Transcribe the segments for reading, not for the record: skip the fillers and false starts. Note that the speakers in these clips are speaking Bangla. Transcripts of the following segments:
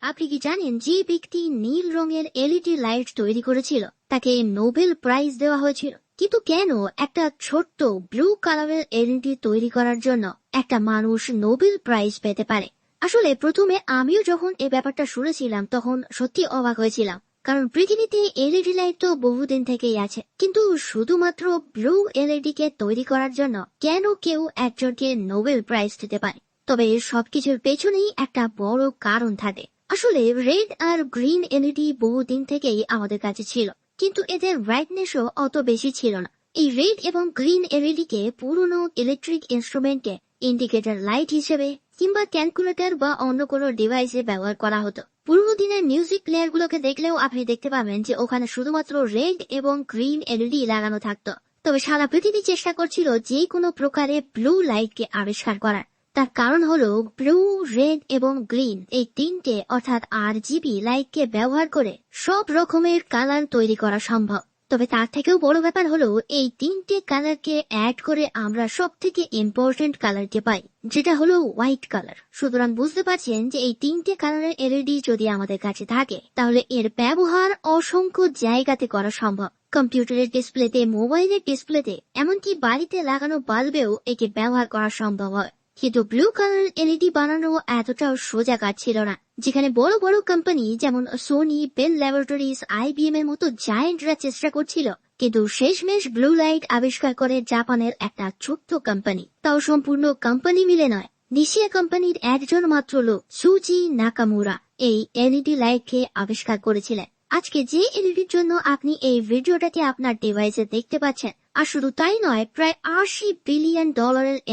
আপনি কি জানেন যে ব্যক্তি নীল রঙের এলইডি লাইট তৈরি করেছিল তাকে নোবেল প্রাইজ দেওয়া হয়েছিল, কিন্তু কেন একটা ছোট্ট ব্লু কালারের এলইডি তৈরি করার জন্য একটা মানুষ নোবেল প্রাইজ পেতে পারে? আসলে প্রথমে আমিও যখন এই ব্যাপারটা শুনেছিলাম তখন সত্যি অবাক হয়েছিলাম, কারণ পৃথিবীতে এলইডি লাইট তো বহুদিন থেকেই আছে, কিন্তু শুধুমাত্র ব্লু এলইডি কে তৈরি করার জন্য কেন কেউ একজনকে নোবেল প্রাইজ দিতে পারে? তবে এর সবকিছুর পেছনেই একটা বড় কারণ থাকে। আসলে রেড আর গ্রিন এলইডি বহুদিন থেকেই আমাদের কাছে ছিল, কিন্তু এদের ব্রাইটনেসও অত বেশি ছিল না। এই রেড এবং গ্রিন এলইডি কে পুরনো ইলেকট্রিক ইনস্ট্রুমেন্টে ইন্ডিকেটর লাইট হিসেবে কিংবা ক্যালকুলেটর বা অন্য কোনো ডিভাইসে ব্যবহার করা হতো। পুরোনো দিনের মিউজিক প্লেয়ার গুলোকে দেখলেও আপনি দেখতে পাবেন যে ওখানে শুধুমাত্র রেড এবং গ্রিন এলইডি লাগানো থাকতো। তবে সারা পৃথিবী চেষ্টা করছিল যে কোনো প্রকারে ব্লু লাইটকে আবিষ্কার করার। তার কারণ হলো ব্লু, রেড এবং গ্রিন এই তিনটে অর্থাৎ RGB লাইটকে ব্যবহার করে সব রকমের কালার তৈরি করা সম্ভব। তবে তার থেকেও বড় ব্যাপার হলো এই তিনটে কালারকে অ্যাড করে আমরা সব থেকে ইম্পর্টেন্ট কালারকে পাই, যেটা হলো হোয়াইট কালার। সুতরাং বুঝতে পারছেন যে এই তিনটে কালারের এলইডি যদি আমাদের কাছে থাকে তাহলে এর ব্যবহার অসংখ্য জায়গাতে করা সম্ভব। কম্পিউটারের ডিসপ্লেতে, মোবাইলের ডিসপ্লেতে, এমনকি বাড়িতে লাগানো বাল্বেও একে ব্যবহার করা সম্ভব হয়। কিন্তু ব্লু কালার এলইডি বানানো এতটাও সোজা কাজ ছিল না। যেখানে বড় বড় কোম্পানি যেমন সোনি, বেল ল্যাবরেটরিজ, IBM এর মতো জায়েন্টরা চেষ্টা করছিল, কিন্তু শেষমেশ ব্লু লাইট আবিষ্কার করে জাপানের একটা ছোট্ট কোম্পানি। তাও সম্পূর্ণ কোম্পানি মিলে নয়, নিশিয়া কোম্পানির একজন মাত্র লোক সুজি নাকামুরা এই এলইডি লাইটকে আবিষ্কার করেছিলেন। আজকে যে এলইডির জন্য আপনি এই ভিডিওটাকে আপনার ডিভাইসে দেখতে পাচ্ছেন, আর শুধু তাই নয়, প্রায় $80 বিলিয়ন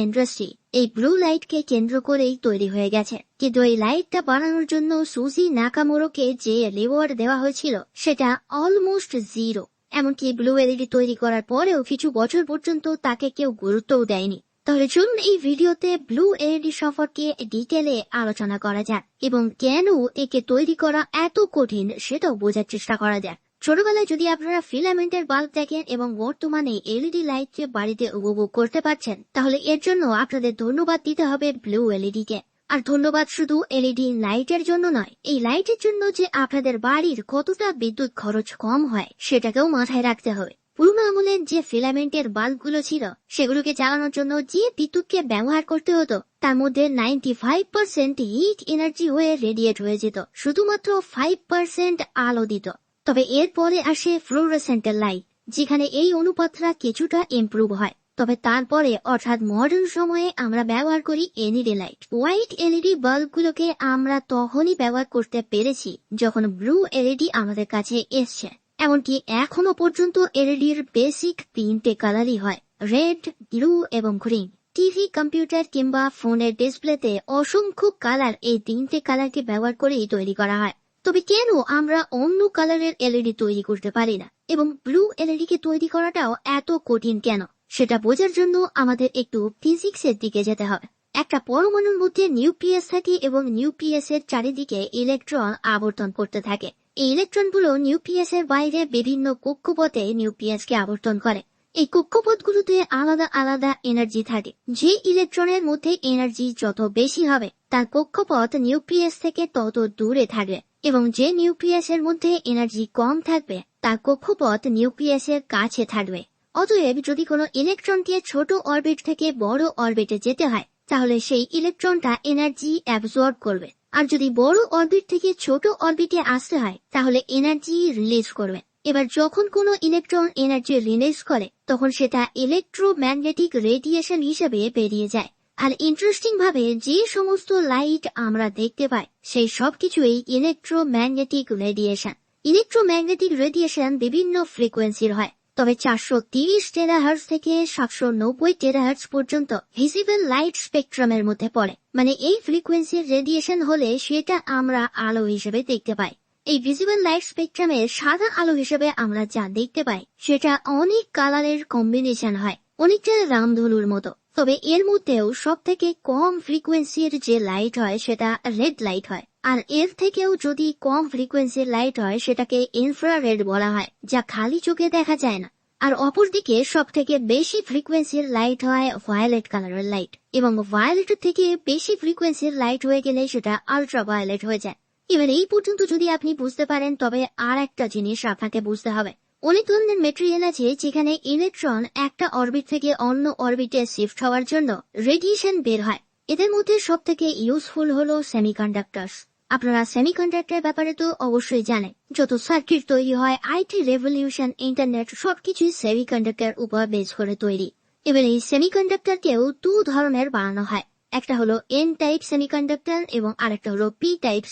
ইন্ডাস্ট্রি এই ব্লু লাইটকে কেন্দ্র করেই তৈরি হয়ে গেছে। কিন্তু এই লাইটটা বানানোর জন্য সুজি নাকামুরাকে যে রিওয়ার্ড দেওয়া হয়েছিল সেটা অলমোস্ট জিরো। এমনকি ব্লু এলইডি তৈরি করার পরেও কিছু বছর পর্যন্ত তাকে কেউ গুরুত্বও দেয়নি। তাহলে চলুন এই ভিডিওতে ব্লু এলইডি সম্পর্কে ডিটেলে আলোচনা করা যাক এবং কেন একে তৈরি করা এত কঠিন সেটাও বোঝার চেষ্টা করা যাক। ছোটবেলায় যদি আপনারা ফিলামেন্টের বাল্ব দেখেন এবং বর্তমানে এলইডি লাইটকে বাড়িতে উপভোগ করতে পারছেন, তাহলে এর জন্য আপনাদের ধন্যবাদ দিতে হবে ব্লু এলইডি কে। আর ধন্যবাদ শুধু এলইডি লাইটের জন্য নয়, এই লাইটের জন্য যে আপনাদের বাড়ির কতটা বিদ্যুৎ খরচ কম হয় সেটাকেও মাথায় রাখতে হবে। পুরোনো আমলের যে ফিলামেন্টের বাল্বগুলো ছিল সেগুলোকে জ্বালানোর জন্য যে বিদ্যুৎকে ব্যবহার করতে হতো তার মধ্যে 95% হিট এনার্জি হয়ে রেডিয়েট হয়ে যেত, শুধুমাত্র 5% আলো দিত। তবে এরপরে আসে ফ্লোরোসেন্ট লাইট, যেখানে এই অনুপাতটা কিছুটা ইমপ্রুভ হয়। তবে তারপরে অর্থাৎ মডার্ন সময়ে আমরা ব্যবহার করি এলইডি লাইট। হোয়াইট এলইডি বাল্বগুলোকে আমরা তখনই ব্যবহার করতে পেরেছি যখন ব্লু এলইডি আমাদের কাছে এসছে। এমনকি এখনো পর্যন্ত এলইডির বেসিক তিনটে কালারই হয়, রেড, ব্লু এবং গ্রিন। টিভি, কম্পিউটার কিংবা ফোনের ডিসপ্লেতে অসংখ্য কালার এই তিনটে কালারকে ব্যবহার করেই তৈরি করা হয়। তবে কেন আমরা অন্য কালারের এলইডি তৈরি করতে পারি না এবং ব্লু এলইডি কে তৈরি করাটাও এত কঠিন কেন, সেটা বোঝার জন্য আমাদের একটু ফিজিক্সের দিকে যেতে হবে। একটা পরমাণুর মধ্যে নিউক্লিয়াস থাকে এবং নিউক্লিয়াসের চারিদিকে ইলেকট্রন আবর্তন করতে থাকে। এই ইলেকট্রনগুলো নিউক্লিয়াসের বাইরে বিভিন্ন কক্ষপথে নিউক্লিয়াসকে আবর্তন করে। এই কক্ষপথগুলোতে আলাদা আলাদা এনার্জি থাকে। যে ইলেকট্রনের মধ্যে এনার্জি যত বেশি হবে তার কক্ষপথ নিউক্লিয়াস থেকে তত দূরে থাকবে, এবং যে নিউক্লিয়াসের মধ্যে এনার্জি কম থাকবে তার কক্ষপথ নিউক্লিয়াসের কাছে থাকবে। অতএব যদি কোনো ইলেকট্রনকে ছোট অরবিট থেকে বড় অরবিটে যেতে হয় তাহলে সেই ইলেকট্রনটা এনার্জি অ্যাবজর্ব করবে, আর যদি বড় অরবিট থেকে ছোট অরবিটে আসতে হয় তাহলে এনার্জি রিলিজ করবে। এবার যখন কোনো ইলেকট্রন এনার্জি রিলিজ করে তখন সেটা ইলেকট্রোম্যাগনেটিক রেডিয়েশন হিসেবে বেরিয়ে যায়। আর ইন্টারেস্টিং ভাবে যে সমস্ত লাইট আমরা দেখতে পাই সেই সবকিছুই ইলেকট্রোম্যাগনেটিক রেডিয়েশন। ইলেকট্রোম্যাগনেটিক রেডিয়েশন বিভিন্ন ফ্রিকোয়েন্সির হয়, তবে 430 টেরাহার্জ থেকে 790 টেরাহার্জ পর্যন্ত ভিজিবল লাইট স্পেকট্রামের মধ্যে পড়ে। মানে এই ফ্রিকোয়েন্সির রেডিয়েশন হলে সেটা আমরা আলো হিসেবে দেখতে পাই। এই ভিজিবল লাইট স্পেকট্রামের সাদা আলো হিসেবে আমরা যা দেখতে পাই সেটা অনেক কালারের কম্বিনেশন হয়, অনেকটা রামধনুর মতো। তবে এর মধ্যেও সব থেকে কম ফ্রিকোয়েন্সির যে লাইট হয় সেটা রেড লাইট হয়, আর এর থেকেও যদি কম ফ্রিকোয়েন্সির লাইট হয় সেটাকে ইনফ্রারেড বলা হয়, যা খালি চোখে দেখা যায় না। আর অপরদিকে সব থেকে বেশি ফ্রিকোয়েন্সির লাইট হয় ভায়োলেট কালারের লাইট, এবং ভায়োলেটের থেকে বেশি ফ্রিকোয়েন্সির লাইট হয়ে গেলে সেটা আলট্রা ভায়োলেট হয়ে যায়। এবার এই পর্যন্ত যদি আপনি বুঝতে পারেন, তবে আর একটা জিনিস আপনাকে বুঝতে হবে। অনেক ধরনের মেটেরিয়াল আছে যেখানে ইলেকট্রন একটা অরবিট থেকে অন্য অরবিটে শিফট হওয়ার জন্য রেডিয়েশন বের হয়। এদের মধ্যে সব থেকে ইউজফুল হলো সেমিকন্ডাক্টরস। আপনারা সেমিকন্ডাক্টর ব্যাপারে তো অবশ্যই জানেন। যত সার্কিট তৈরি হয়, আইটি রেভলিউশন, ইন্টারনেট, সবকিছুই সেমিকন্ডাক্টর উপর বেস করে তৈরি। এবার এই সেমিকন্ডাক্টরকেও দু ধরনের বানানো হয়। একটা হলো এন টাইপ সেমিকন্ডাক্টর এবং আরেকটা হলো পি টাইপ।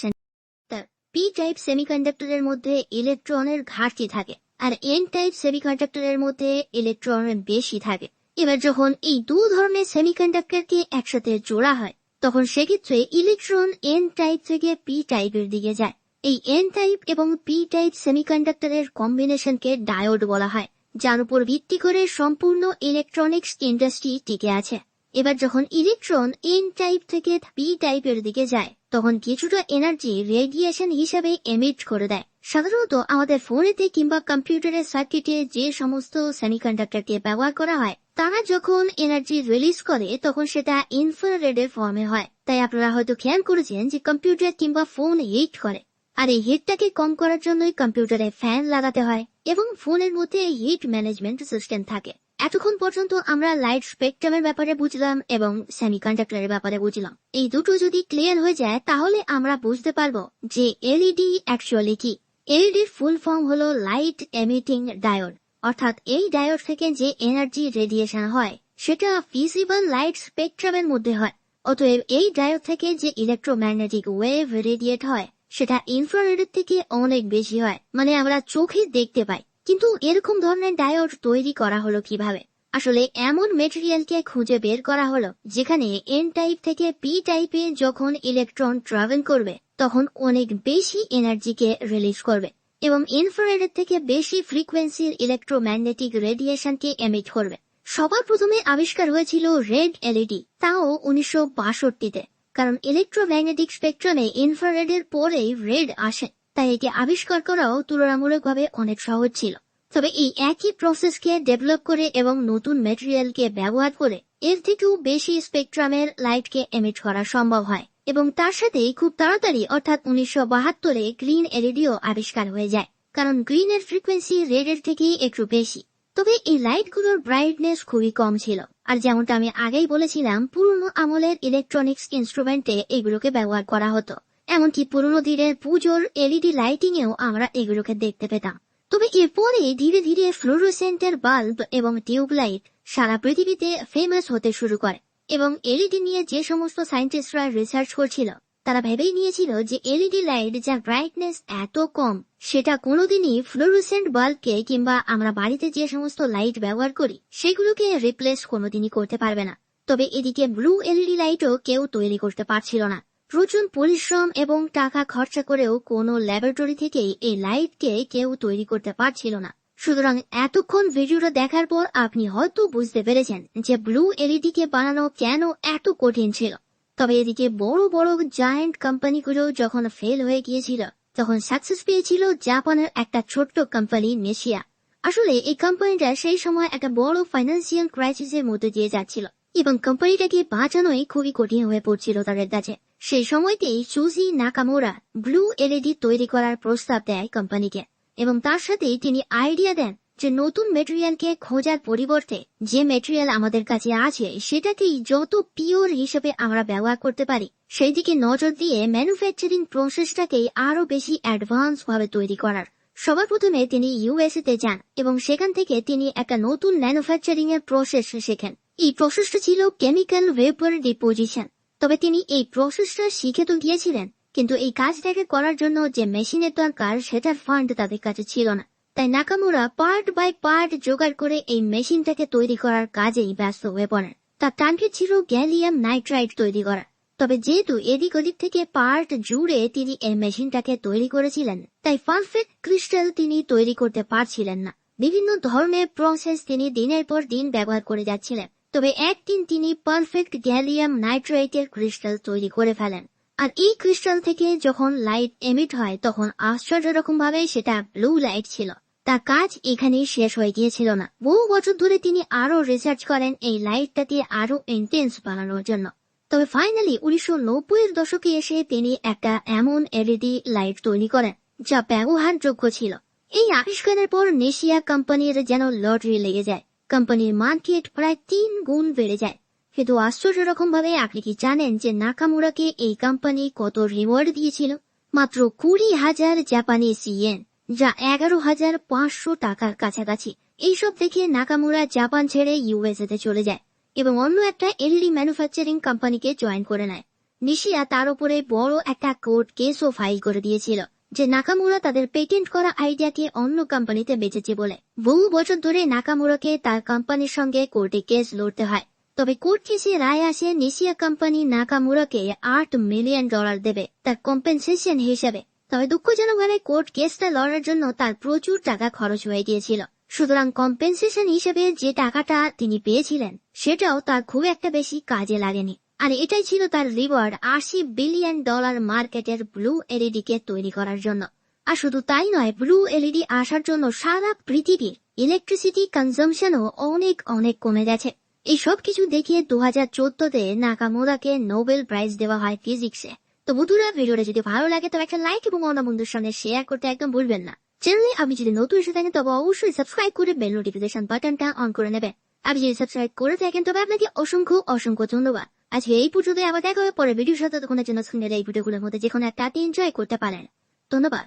পি টাইপ সেমিকন্ডাক্টরের মধ্যে ইলেকট্রনের ঘাটতি থাকে, আর এন টাইপ সেমিকন্ডাক্টরের মধ্যে ইলেকট্রনের বেশি থাকে। এবার যখন এই দু ধরনের সেমিকন্ডাক্টরকে একসাথে জোড়া হয়, তখন সেক্ষেত্রে ইলেকট্রন এন টাইপ থেকে পি টাইপের দিকে যায়। এই এন টাইপ এবং পি টাইপ সেমিকন্ডাক্টরের কম্বিনেশনকে ডায়োড বলা হয়, যার উপর ভিত্তি করে সম্পূর্ণ ইলেকট্রনিক্স ইন্ডাস্ট্রি টিকে আছে। এবার যখন ইলেকট্রন এন টাইপ থেকে পি টাইপের দিকে যায়, তখন কিছুটা এনার্জি রেডিয়েশন হিসাবে এমিট করে দেয়। সাধারণত আমাদের ফোনেতে কিংবা কম্পিউটারের সার্কিটে যে সমস্ত সেমিকন্ডাক্টরকে ব্যবহার করা হয়, তারা যখন এনার্জি রিলিজ করে তখন সেটা ইনফ্রারেডের ফর্মে হয়। তাই আপনারা হয়তো খেয়াল করেছেন যে কম্পিউটার কিংবা ফোন হিট করে, আর এই হিটটাকে কম করার জন্যই কম্পিউটারে ফ্যান লাগাতে হয় এবং ফোনের মধ্যে হিট ম্যানেজমেন্ট সিস্টেম থাকে। এতক্ষণ পর্যন্ত আমরা লাইট স্পেকট্রামের ব্যাপারে বুঝলাম এবং সেমিকন্ডাক্টরের ব্যাপারে বুঝলাম। এই দুটো যদি ক্লিয়ার হয়ে যায়, তাহলে আমরা বুঝতে পারবো যে এলইডি অ্যাকচুয়ালি কি। এলইডির ফুল ফর্ম হলো লাইট এমিটিং ডায়োড, অর্থাৎ এই ডায়োড থেকে যে এনার্জি রেডিয়েশন হয় সেটা ভিজিবল লাইট স্পেকট্রামের মধ্যে হয়। অতএব এই ডায়োড থেকে যে ইলেকট্রোম্যাগনেটিক ওয়েভ রেডিয়েট হয় সেটা ইনফ্রারেডের থেকে অনেক বেশি হয়, মানে আমরা চোখে দেখতে পাই। কিন্তু এরকম ধরনের ডায়োড তৈরি করা হলো কিভাবে? আসলে এমন মেটেরিয়ালকে খুঁজে বের করা হলো যেখানে এন টাইপ থেকে পি টাইপে যখন ইলেকট্রন ট্রাভেল করবে তখন অনেক বেশি এনার্জিকে রিলিজ করবে এবং ইনফ্রারেডের থেকে বেশি ফ্রিকোয়েন্সির ইলেকট্রোম্যাগনেটিক রেডিয়েশনকে এমিট করবে। সবার প্রথমে আবিষ্কার হয়েছিল রেড এলইডি, তাও 1962-তে। কারণ ইলেকট্রোম্যাগনেটিক স্পেকট্রামে ইনফ্রারেডের পরেই রেড আসে, তাই একে আবিষ্কার করাও তুলনামূলকভাবে অনেক সহজ ছিল। তবে এই একই প্রসেসকে ডেভেলপ করে এবং নতুন ম্যাটেরিয়ালকে ব্যবহার করে এর থেকেও বেশি স্পেকট্রামের লাইটকে এমিট করা সম্ভব হয় এবং তার সাথেই খুব তাড়াতাড়ি অর্থাৎ 1972-এ গ্রিন এলইডিও আবিষ্কার হয়ে যায়, কারণ গ্রিনের ফ্রিকোয়েন্সি রেডের থেকেই একটু বেশি। তবে এই লাইটগুলোর ব্রাইটনেস খুবই কম ছিল, আর যেমনটা আমি আগেই বলেছিলাম, পুরনো আমলের ইলেকট্রনিক্স ইনস্ট্রুমেন্টে এগুলোকে ব্যবহার করা হতো। এমনকি পুরনো দিনের পুজোর এলইডি লাইটিং এও আমরা এগুলোকে দেখতে পেতাম। তবে এরপরে ধীরে ধীরে ফ্লোরোসেন্টের বাল্ব এবং টিউবলাইট সারা পৃথিবীতে ফেমাস হতে শুরু করে এবং এলইডি নিয়ে যে সমস্ত সায়েন্টিস্টরা রিসার্চ করছিল তারা ভেবেই নিয়েছিল যে এলইডি লাইট যার ব্রাইটনেস এত কম সেটা কোনোদিনই ফ্লোরোসেন্ট বাল্বকে কিংবা আমরা বাড়িতে যে সমস্ত লাইট ব্যবহার করি সেগুলোকে রিপ্লেস কোনোদিনই করতে পারবে না। তবে এদিকে ব্লু এলইডি লাইটও কেউ তৈরি করতে পারছিল না। প্রচুর পরিশ্রম এবং টাকা খরচা করেও কোনো ল্যাবরেটরি থেকেই এই লাইটকে কেউ তৈরি করতে পারছিল না। সুতরাং এতক্ষণ ভিডিওটা দেখার পর আপনি হয়তো বুঝতে পেরেছেন যে ব্লু এলইডি কে বানানো কেন এত কঠিন ছিল। তবে এদিকে বড় বড় জায়ান্ট কোম্পানিগুলো যখন ফেল হয়ে গিয়েছিল তখন সাকসেস পেয়েছিল জাপানের একটা ছোট্ট কোম্পানি নেশিয়া। আসলে এই কোম্পানিটা সেই সময় একটা বড় ফাইন্যান্সিয়াল ক্রাইসিসের মধ্যে দিয়ে যাচ্ছিল এবং কোম্পানিটাকে বাঁচানোই খুবই কঠিন হয়ে পড়ছিল তাদের কাছে। সেই সময়তেই সুজি নাকামুরা ব্লু এলইডি তৈরি করার প্রস্তাব দেয় কোম্পানিকে এবং তার সাথেই তিনি আইডিয়া দেন যে নতুন মেটেরিয়ালকে খোঁজার পরিবর্তে যে মেটেরিয়াল আমাদের কাছে আছে সেটাকেই যত পিওর হিসেবে আমরা ব্যবহার করতে পারি সেই দিকে নজর দিয়ে ম্যানুফ্যাকচারিং প্রসেসটাকেই আরো বেশি অ্যাডভান্স ভাবে তৈরি করার। সবার প্রথমে তিনি ইউএসএ তে যান এবং সেখান থেকে তিনি একটা নতুন ম্যানুফ্যাকচারিং এর প্রসেস শেখেন। এই প্রসেসটা ছিল কেমিক্যাল ভেপার ডিপোজিশন। তবে তিনি এই প্রসেসটা শিখে তো গিয়েছিলেন, কিন্তু এই কাজটাকে করার জন্য যে মেশিনের দরকার সেটার ফান্ড তাদের কাছে ছিল না। তাই নাকামুরা পার্ট বাই পার্ট জোগাড় করে এই মেশিনটাকে তৈরি করার কাজেই ব্যস্ত হয়ে পড়েন। তার টার্গেট ছিল গ্যালিয়াম নাইট্রাইড তৈরি করা। তবে যেহেতু এদিক ওদিক থেকে পার্ট জুড়ে তিনি এই মেশিনটাকে তৈরি করেছিলেন, তাই পারফেক্ট ক্রিস্টাল তিনি তৈরি করতে পারছিলেন না। বিভিন্ন ধরনের প্রসেস তিনি দিনের পর দিন ব্যবহার করে যাচ্ছিলেন। তবে একদিন তিনি পারফেক্ট গ্যালিয়াম নাইট্রেটের ক্রিস্টাল তৈরি করে ফেলেন, আর এই ক্রিস্টাল থেকে যখন লাইট এমিট হয় তখন আশ্চর্য রকম ভাবে সেটা ব্লু লাইট ছিল। তার কাজ এখানেই শেষ হয়ে গিয়েছিল না। বহু বছর ধরে তিনি আরো রিসার্চ করেন এই লাইটটাকে আরো ইন্টেন্স বানানোর জন্য। তবে ফাইনালি 1990-এর দশকে এসে তিনি একটা এমন এলইডি লাইট তৈরি করেন যা ব্যবহারযোগ্য ছিল। এই আবিষ্কারের পর নেশিয়া কোম্পানির যেন লটারি লেগে যায়। কোম্পানির মার্কেট প্রায় 3 গুণ বেড়ে যায়। কিন্তু আশ্চর্য রকম ভাবে আপনি কি জানেন যে নাকামুরাকে এই কোম্পানি কত রিওয়ার্ড দিয়েছিল? মাত্র 20,000 জাপানিজ ইয়েন, যা 11,500 টাকার কাছাকাছি। এইসব দেখে নাকামুরা জাপান ছেড়ে ইউএসএ তে চলে যায় এবং অন্য একটা এলইডি ম্যানুফ্যাকচারিং কোম্পানিকে জয়েন করে নেয়। নিশিয়া তার উপরে বড় একটা কোর্ট কেসও ফাইল করে দিয়েছিল যে নাকামুরা তাদের পেটেন্ট করা আইডিয়াকে অন্য কোম্পানিতে বেচেছে বলে। বহু বছর ধরে নাকামুরাকে তার কোম্পানির সঙ্গে কোর্টে কেস লড়তে হয়। তবে কোর্ট কেসে রায় আসে নিশিয়া কোম্পানি নাকামুরাকে $8 মিলিয়ন দেবে তার কম্পেনসেশন হিসেবে। তবে দুঃখজনকভাবে কোর্ট কেসটা লড়ার জন্য তার প্রচুর টাকা খরচ হয়ে গিয়েছিল। সুতরাং কম্পেনসেশন হিসেবে যে টাকাটা তিনি পেয়েছিলেন সেটাও তার খুব একটা বেশি কাজে লাগেনি। আর এটাই ছিল তার রিওয়ার্ড $80 বিলিয়ন মার্কেটের ব্লু এলইডি কে তৈরি করার জন্য। আর শুধু তাই নয়, ব্লু এলইডি আসার জন্য সারা পৃথিবীর ইলেকট্রিসিটি কনজাম্পশনও অনেক অনেক কমে গেছে। এই সব কিছু দেখিয়ে 2014-তে নাকামুরাকে নোবেল প্রাইজ দেওয়া হয় ফিজিক্সে। তো বন্ধুরা, ভিডিওটা যদি ভালো লাগে তবে একটা লাইক এবং অন্য বন্ধুর সঙ্গে শেয়ার করতে একদম ভুলবেন না। চ্যানেলে আপনি যদি নতুন এসে থাকেন তবে অবশ্যই সাবস্ক্রাইব করে বেল নোটিফিকেশন বাটনটা অন করে নেবেন। আপনি যদি সাবস্ক্রাইব করে থাকেন তবে আপনাকে অসংখ্য অসংখ্য ধন্যবাদ। আজকে এই পর্যন্ত, আবার দেখা হবে পরে ভিডিওর সাথে। তখন জন্য স্ক্রিনের এই ভিডিওগুলোর মধ্যে যেকোনো একটা এনজয় করতে পারেন। ধন্যবাদ।